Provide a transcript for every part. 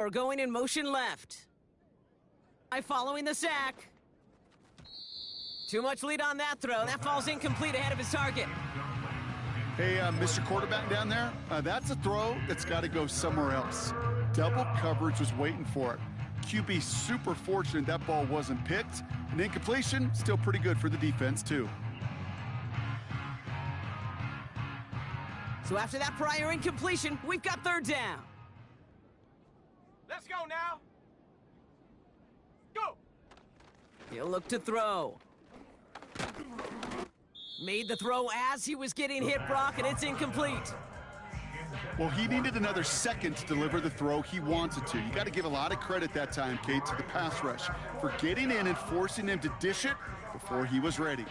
Or going in motion left. By following the sack. Too much lead on that throw. That falls incomplete ahead of his target. Hey, Mr. Quarterback down there, that's a throw that's got to go somewhere else. Double coverage was waiting for it. QB super fortunate that ball wasn't picked. An incompletion, still pretty good for the defense, too. So after that prior incompletion, we've got third down. Let's go now. Go. He'll look to throw. Made the throw as he was getting hit, Brock, and it's incomplete. Well, he needed another second to deliver the throw he wanted to. You got to give a lot of credit that time, Kate, to the pass rush for getting in and forcing him to dish it before he was ready.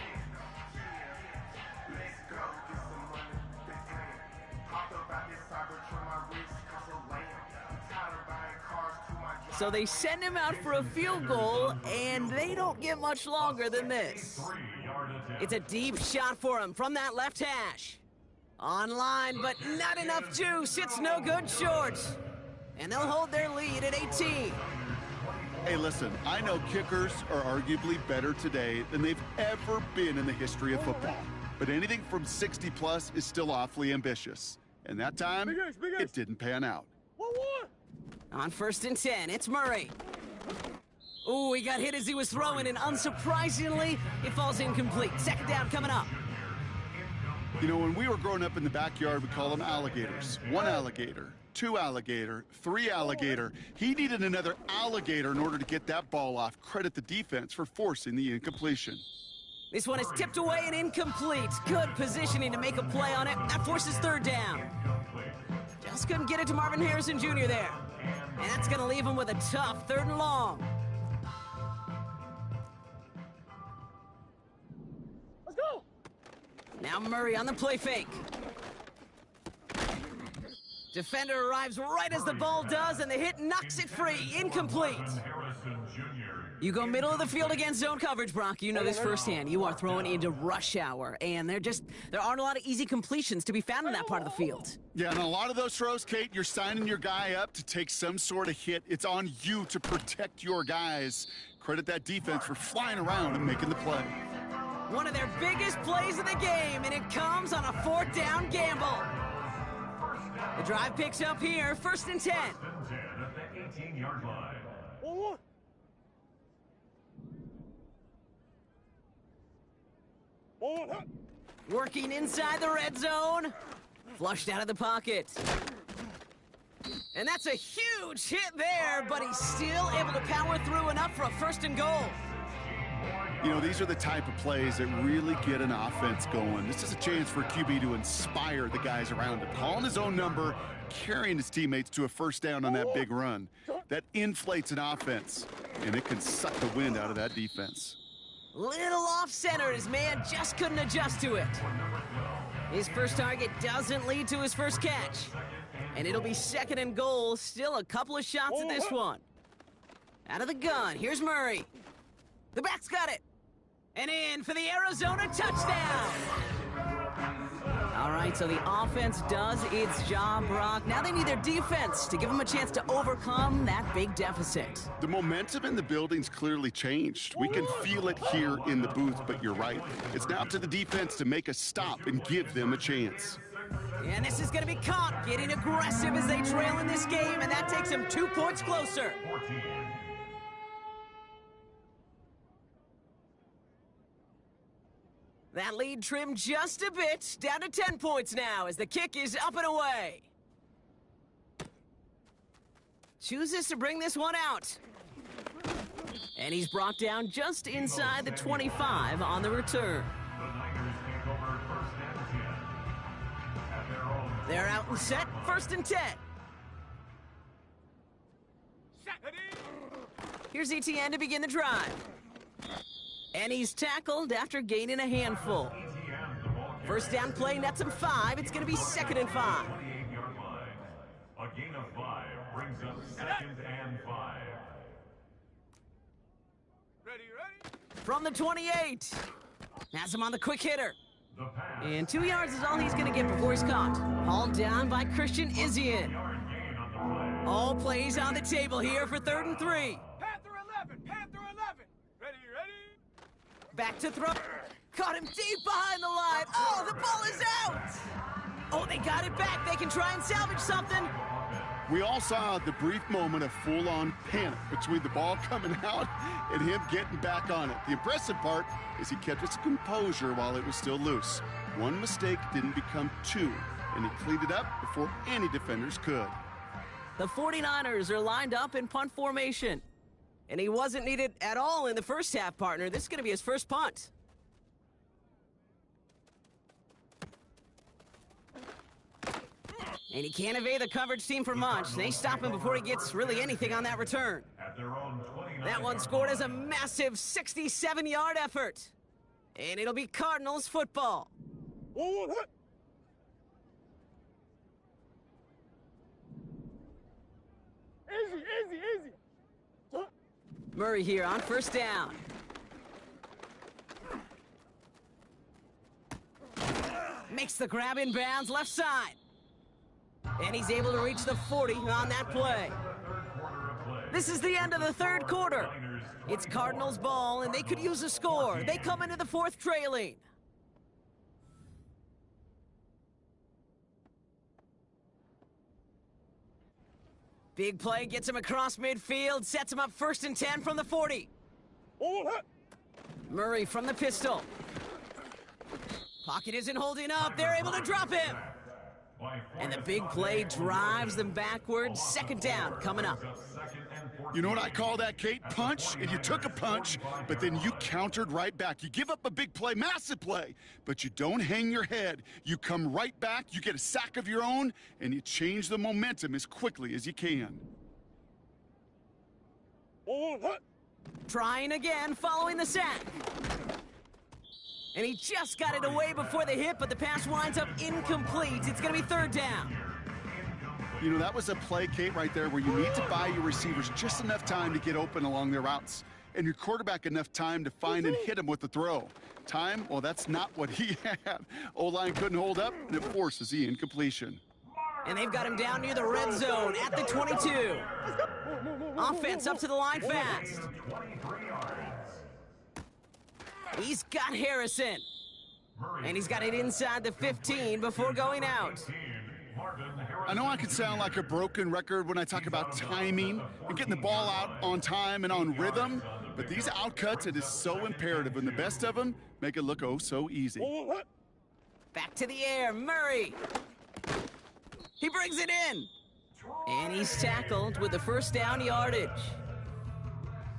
So they send him out for a field goal, and they don't get much longer than this. It's a deep shot for him from that left hash. Online, but not enough juice. It's no good short. And they'll hold their lead at 18. Hey, listen, I know kickers are arguably better today than they've ever been in the history of football. But anything from 60-plus is still awfully ambitious. And that time, it didn't pan out. On 1st and 10, it's Murray. Ooh, he got hit as he was throwing, and unsurprisingly, it falls incomplete. Second down coming up. You know, when we were growing up in the backyard, we call them alligators. 1 alligator, 2 alligator, 3 alligator. He needed another alligator in order to get that ball off. Credit the defense for forcing the incompletion. This one is tipped away and incomplete. Good positioning to make a play on it. That forces third down. Just couldn't get it to Marvin Harrison Jr. there. And that's going to leave him with a tough 3rd and long. Let's go. Now Murray on the play fake. Defender arrives right as the ball does, and the hit knocks it free. Incomplete. You go middle of the field against zone coverage, Brock. You know this firsthand. You are throwing into rush hour, and there aren't a lot of easy completions to be found in that part of the field. Yeah, and a lot of those throws, Kate, you're signing your guy up to take some sort of hit. It's on you to protect your guys. Credit that defense for flying around and making the play. One of their biggest plays of the game, and it comes on a 4th down gamble. The drive picks up here, 1st and 10. At the 18-yard line. Working inside the red zone. Flushed out of the pocket. And that's a huge hit there, but he's still able to power through enough for a 1st and goal. You know, these are the type of plays that really get an offense going. This is a chance for QB to inspire the guys around him. Calling his own number, carrying his teammates to a 1st down on that big run. That inflates an offense, and it can suck the wind out of that defense. Little off-center, his man just couldn't adjust to it. His first target doesn't lead to his first catch. And it'll be 2nd and goal, still a couple of shots at this one. Out of the gun, here's Murray. The back's got it. And in for the Arizona touchdown. All right, so the offense does its job, Brock. Now they need their defense to give them a chance to overcome that big deficit. The momentum in the building's clearly changed. We can feel it here in the booth, but you're right. It's now up to the defense to make a stop and give them a chance. And this is going to be caught, getting aggressive as they trail in this game, and that takes them 2 points closer. 14. That lead trimmed just a bit, down to 10 points now as the kick is up and away. Chooses to bring this one out. And he's brought down just inside the 25 on the return. The Niners take over 1st and 10. At their own. They're out and set, 1st and 10. Here's ETN to begin the drive. And he's tackled after gaining a handful. 1st down play nets him 5. It's going to be 2nd and 5. 28-yard line. A gain of 5 brings up 2nd and 5. Ready. From the 28. Has him on the quick hitter. The pass. And 2 yards is all he's going to get before he's caught. Hauled down by Christian Izzian. Yard gain on the play. All plays on the table here for 3rd and 3. Panther 11! Panther 11! Ready, ready? Back to throw. Caught him deep behind the line. Oh, the ball is out! Oh, they got it back. They can try and salvage something. We all saw the brief moment of full-on panic between the ball coming out and him getting back on it. The impressive part is he kept his composure while it was still loose. One mistake didn't become two, and he cleaned it up before any defenders could. The 49ers are lined up in punt formation. And he wasn't needed at all in the first half, partner. This is going to be his first punt. And he can't evade the coverage team for much. They stop him before he gets really anything on that return. At their own 29 That one scored as a massive 67-yard effort. And it'll be Cardinals football. Easy, easy, easy. Murray here on first down. Makes the grab in bounds left side. And he's able to reach the 40 on that play. This is the end of the 3rd quarter. It's Cardinals ball, and they could use a score. They come into the 4th trailing. Big play gets him across midfield, sets him up 1st and 10 from the 40. Murray from the pistol. Pocket isn't holding up. They're able to drop him. And the big play drives them backwards. 2nd down coming up. You know what I call that, Kate? Punch, and you took a punch, but then you countered right back. You give up a big play, massive play, but you don't hang your head. You come right back, you get a sack of your own, and you change the momentum as quickly as you can. Trying again, following the sack. And he just got it away before the hit, but the pass winds up incomplete. It's going to be 3rd down. You know, that was a play, Kate, right there where you need to buy your receivers just enough time to get open along their routes, and your quarterback enough time to find and hit him with the throw. Time, well, that's not what he had. O-line couldn't hold up, and it forces the incompletion. And they've got him down near the red zone at the 22. Offense up to the line fast. He's got Harrison. And he's got it inside the 15 before going out. I know I can sound like a broken record when I talk about timing and getting the ball out on time and on rhythm, but these outcuts, it is so imperative, and the best of them make it look oh so easy. Back to the air, Murray. He brings it in. And he's tackled with the 1st down yardage.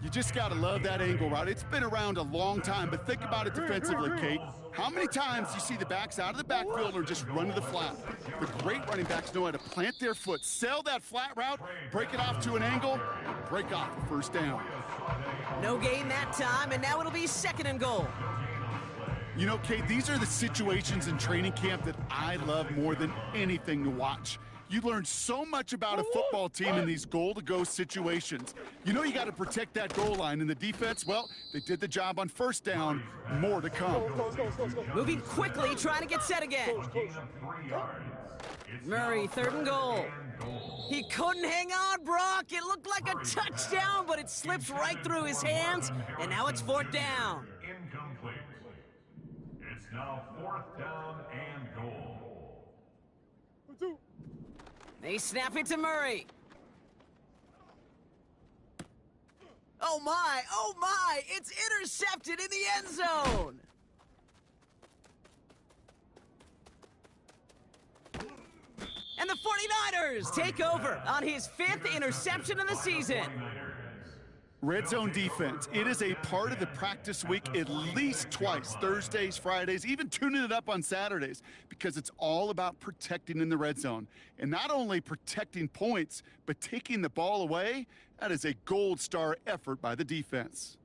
You just got to love that angle route. It's been around a long time, but think about it defensively, Kate. How many times do you see the backs out of the backfield or just run to the flat? The great running backs know how to plant their foot, sell that flat route, break it off to an angle, and break off the 1st down. No gain that time, and now it'll be 2nd and goal. You know, Kate, these are the situations in training camp that I love more than anything to watch. You learn so much about a football team in these goal-to-go situations. You know you got to protect that goal line, and the defense, well, they did the job on 1st down. More to come. Moving quickly, trying to get set again. Murray, 3rd and goal. He couldn't hang on, Brock. It looked like a touchdown, but it slips right through his hands, and now it's 4th down. Incomplete. It's now 4th down and goal. They snap it to Murray. Oh my, it's intercepted in the end zone. And the 49ers take over on his 5th interception of the season. Red zone defense, it is a part of the practice week at least twice, Thursdays, Fridays, even tuning it up on Saturdays, because it's all about protecting in the red zone. And not only protecting points, but taking the ball away, that is a gold star effort by the defense.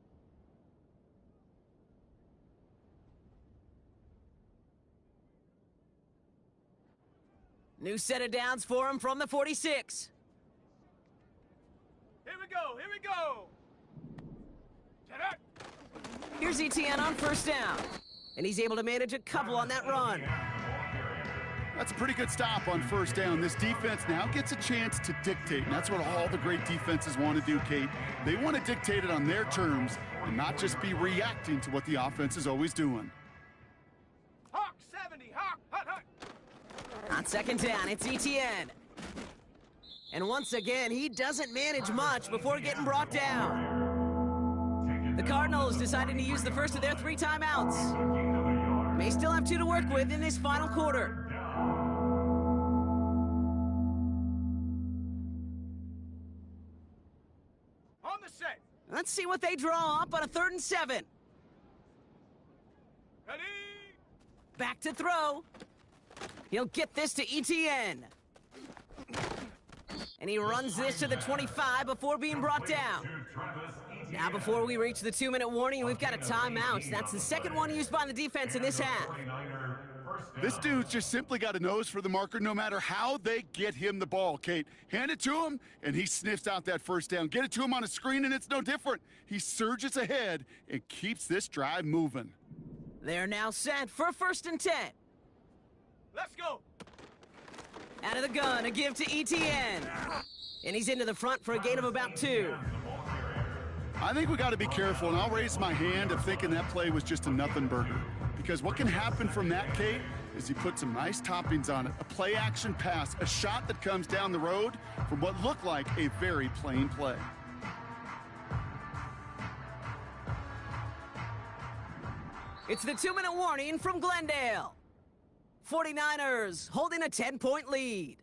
New set of downs for him from the 46. Here we go, here we go. Here's ETN on 1st down. And he's able to manage a couple on that run. That's a pretty good stop on first down. This defense now gets a chance to dictate, and that's what all the great defenses want to do, Kate. They want to dictate it on their terms and not just be reacting to what the offense is always doing. Hawk 70, Hawk, hut, hut. On second down, it's ETN. And once again, he doesn't manage much before getting brought down. The Cardinals decided to use the first of their 3 timeouts. May still have 2 to work with in this final quarter. On the set. Let's see what they draw up on a 3rd and 7. Ready? Back to throw. He'll get this to ETN. And he runs this to the 25 before being brought down. Now, before we reach the 2-minute warning, we've got a timeout. That's the second one used by the defense in this half. This dude's just simply got a nose for the marker no matter how they get him the ball, Kate. Hand it to him, and he sniffs out that first down. Get it to him on a screen, and it's no different. He surges ahead and keeps this drive moving. They're now set for 1st and 10. Let's go. Out of the gun, a give to ETN. And he's into the front for a gain of about 2. I think we got to be careful, and I'll raise my hand of thinking that play was just a nothing burger. Because what can happen from that, Kate, is he put some nice toppings on it. A play-action pass, a shot that comes down the road from what looked like a very plain play. It's the 2-minute warning from Glendale. 49ers holding a 10-point lead.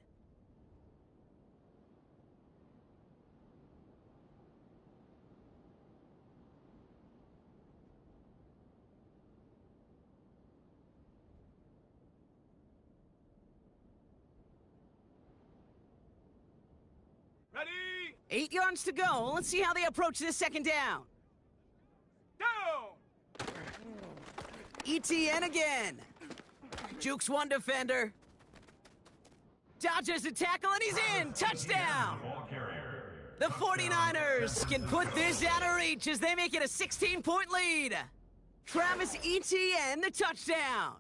Ready? 8 yards to go. Let's see how they approach this second down. Down. ETN again. Jukes one defender. Dodges a tackle, and he's in. Touchdown. The 49ers can put this out of reach as they make it a 16-point lead. Travis Etienne, the touchdown.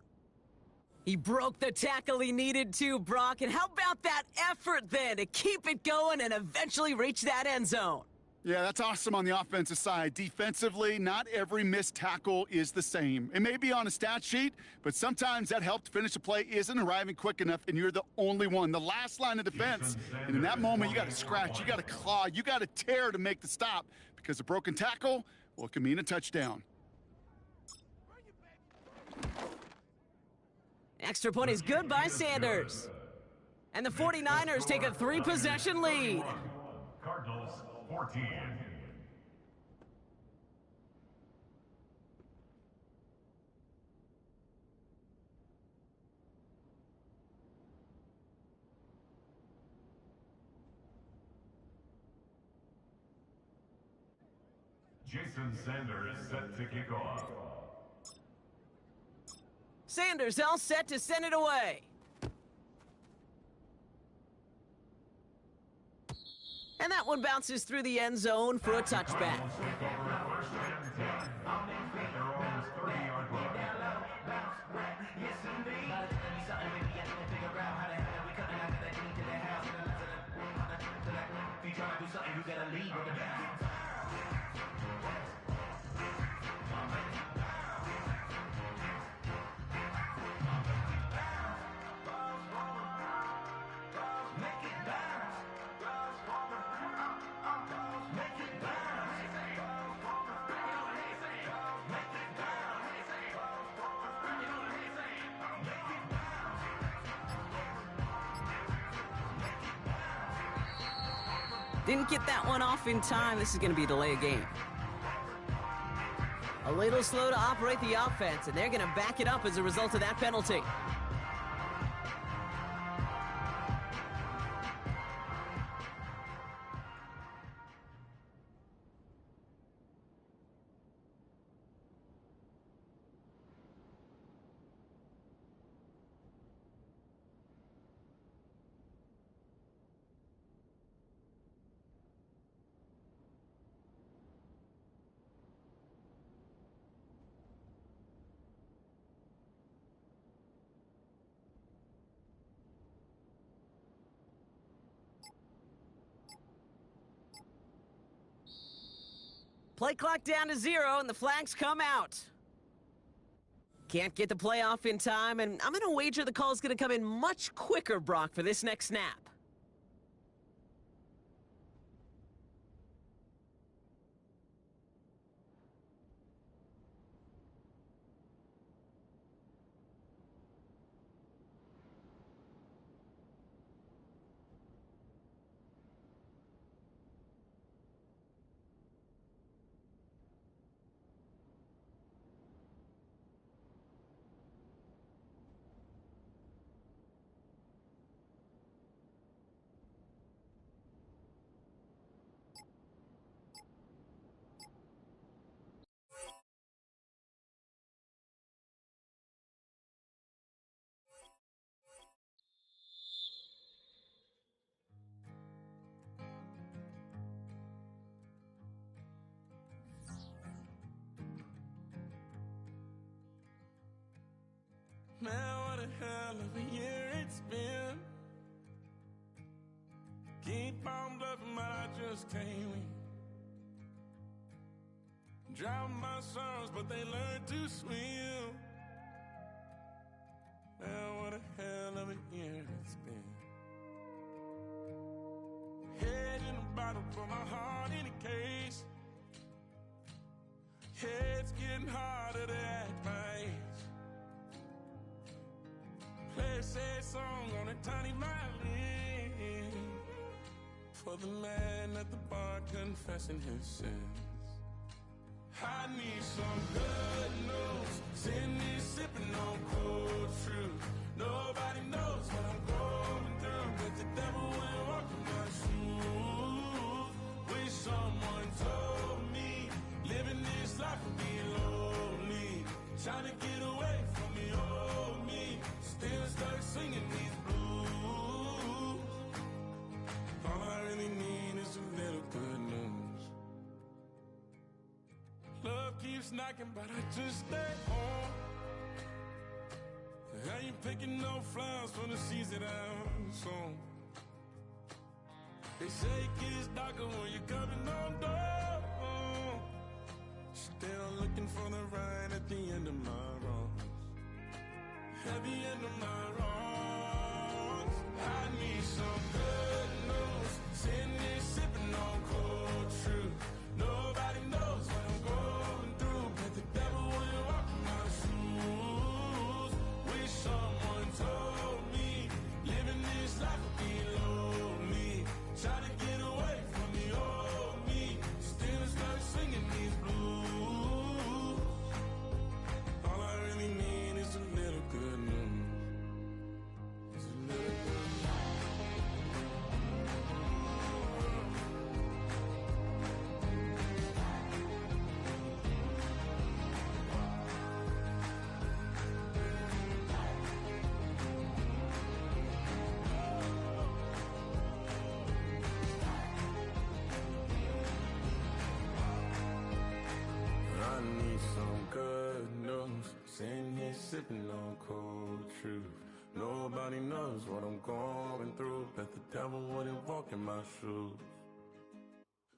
He broke the tackle he needed to, Brock. And how about that effort then to keep it going and eventually reach that end zone? Yeah, that's awesome on the offensive side. Defensively, not every missed tackle is the same. It may be on a stat sheet, but sometimes that help to finish a play isn't arriving quick enough, and you're the only one, the last line of defense. And in that moment, you got to scratch, you got to claw, you got to tear to make the stop, because a broken tackle, well, it can mean a touchdown. Extra point is good by Sanders. And the 49ers take a 3-possession lead. Cardinals 14. Jason Sanders set to kick off. Sanders all set to send it away. And that one bounces through the end zone for a touchback. Didn't get that one off in time. This is going to be a delay of game. A little slow to operate the offense, and they're going to back it up as a result of that penalty. Play clock down to 0, and the flags come out. Can't get the play off in time, and I'm going to wager the call's going to come in much quicker, Brock, for this next snap. Man, what a hell of a year it's been. Keep on bluffing, but I just can't win. Drown my sorrows, but they learn to swim. Man, what a hell of a year it's been. Head in a bottle, put my heart in a case. Yeah, it's getting harder to act my age. Play a sad song on a tiny violin for the man at the bar confessing his sins. I need some good news. Sitting here sipping on cold truth. Nobody knows what I'm going through, but the devil will walk in my shoes. Wish someone told me living this life would be lonely. Trying to get away from the old me. Still stuck singing these blues. All I really need is a little good news. Love keeps knocking, but I just stay home. I ain't picking no flowers for the seeds that I've sown. They say it gets darker when you're coming on door. Still looking for the right at the end of my road. At the end of my wrongs, I need some good news. Sitting here sipping on cold truth. Nobody knows what I'm going through, but the devil will walk in my shoes. Wish someone told me living this life would be lonely. Try to get away from the old me. Still stuck singing these blues. All I really need is a little good news. It's a little good news. I need some good news. Sitting here sipping on cold truth. Nobody knows what I'm going through, but the devil wouldn't walk in my shoes.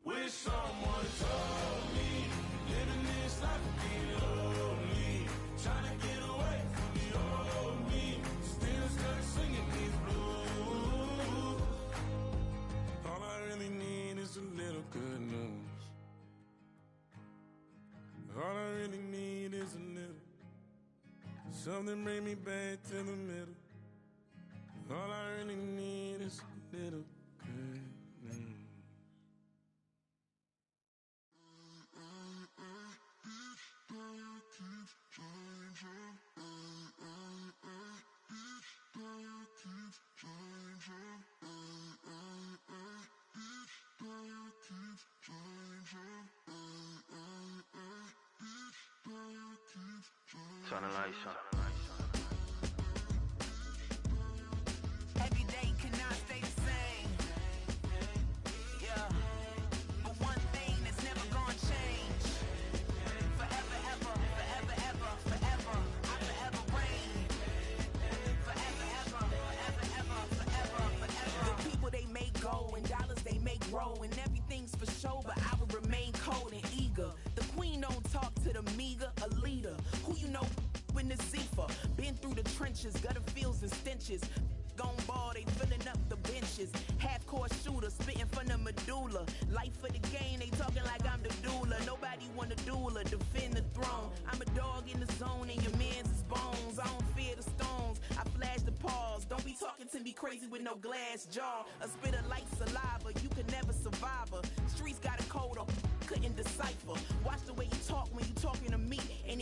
Wish someone told me living this life would be lonely. Trying to get away from the old me. Still stuck singing these blues. All I really need is a little good news. All I really need is a little. Something bring me back to the middle. All I really need is a little good news. Turn the lights on. Every day cannot stay the same. Yeah. But one thing that's never gonna change. Forever, ever, forever, ever, forever. I forever reign. Forever, ever, forever, ever, forever, forever. The people they make go and dollars they make grow and everything's for show, but I will remain cold and eager. and stenches. Gone ball, they filling up the benches. Half-court shooter, spitting from the medulla. Life for the game, they talking like I'm the doula. Nobody want a doula, defend the throne. I'm a dog in the zone and your man's is bones. I don't fear the stones, I flash the paws. Don't be talking to me crazy with no glass jaw. A spit of light saliva, you can never survive her. Streets got a code, couldn't decipher. Watch the way you talk when you talking to me. And